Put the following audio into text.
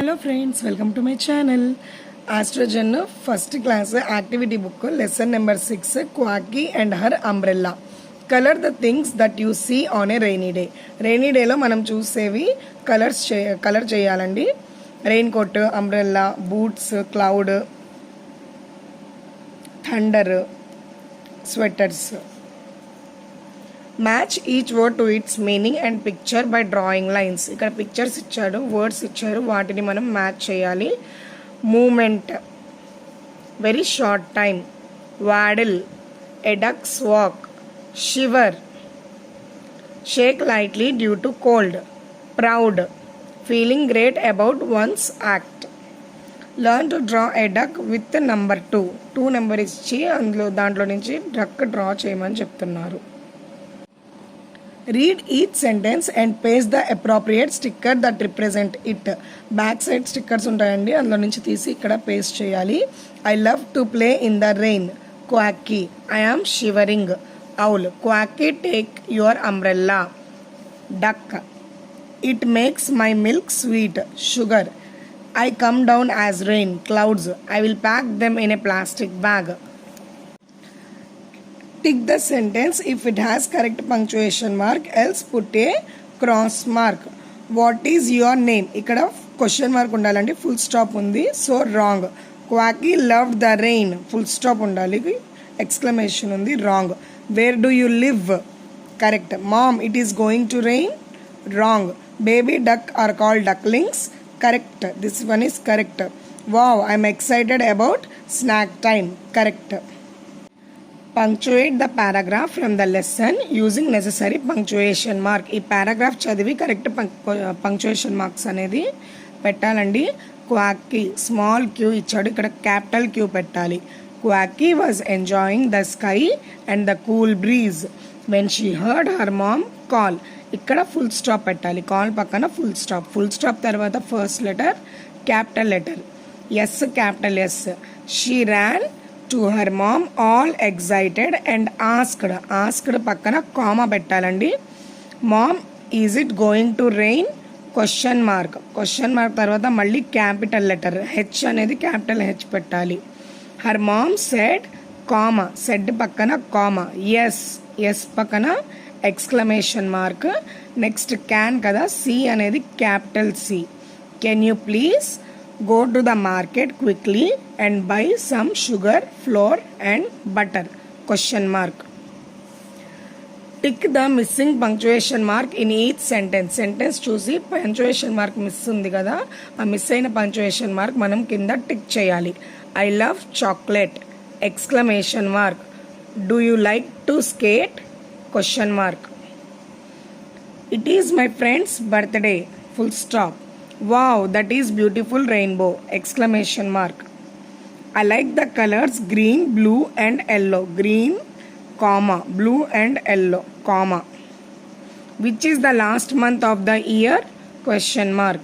Hello friends, welcome to my channel. Astrogen first class activity book lesson number 6 Quacky and her umbrella. Color the things that you see on a rainy day. Rainy day lo manam చూసేవి colour చేయాలండి. Raincoat, umbrella, boots, cloud, thunder, sweaters. Match each word to its meaning and picture by drawing lines. ఇక్కడ pictures ఇచ్చాడు, words ఇచ్చారు, వాటిని మనం match చేయాలి. Moment, very short time, waddle, a duck's walk, shiver, shake lightly due to cold, proud, feeling great about one's act. Learn to draw a duck with number 2 number ఇచ్చి దాంట్లో నుంచి duck draw చేయమని చెప్తున్నారు. Read each sentence and paste the appropriate sticker that represent it. Back side stickers ఉంటాయండి, అందులో నుంచి తీసి ఇక్కడ పేస్ట్ చేయాలి. I love to play in the rain. Quacky, I am shivering. Owl, Quacky, take your umbrella. Duck, it makes my milk sweet. Sugar, I come down as rain. Clouds, I will pack them in a plastic bag. Tick the sentence if it has correct punctuation mark, else put a cross mark. What is your name? ఇక్కడ question mark ఉండాలండి, full stop ఉంది, so wrong. Quacky loved the rain, full stop ఉండాలి, exclamation ఉంది, wrong. Where do you live? Correct. Mom, it is going to rain, wrong. Baby duck are called ducklings, correct. This one is correct. Wow, I'm excited about snack time, correct. Punctuate the paragraph from the lesson using necessary punctuation mark. ఈ paragraph చదివి correct punctuation marks అనేది పెట్టాలండి. క్వాకీ, small queue ఇచ్చాడు, ఇక్కడ capital Q పెట్టాలి. Quacky was enjoying the sky and the cool breeze when she heard her mom call. ఇక్కడ full stop పెట్టాలి, call పక్కన ఫుల్ స్టాప్. ఫుల్ స్టాప్ తర్వాత first letter capital letter, S, capital S. She ran to her mom all excited and asked. Asked పక్కన comma పెట్టాలండి. Mom, is it going to rain? Question mark. Question mark తర్వాత మళ్ళీ capital letter H అనేది capital H పెట్టాలి. Her mom said, comma, said పక్కన comma, yes, yes పక్కన exclamation mark. Next can కదా, C అనేది capital C. Can you please go to the market quickly and buy some sugar, flour and butter? Question mark. Tick the missing punctuation mark in each sentence. Sentence చూసి punctuation mark miss ఉంది కదా, ఆ miss అయిన punctuation mark మనం కింద tick చేయాలి. I love chocolate, exclamation mark. Do you like to skate? Question mark. It is my friend's birthday, full stop. Wow, that is beautiful rainbow, exclamation mark. I like the colors green, blue and yellow. Green, comma, blue and yellow, comma. Which is the last month of the year? Question mark.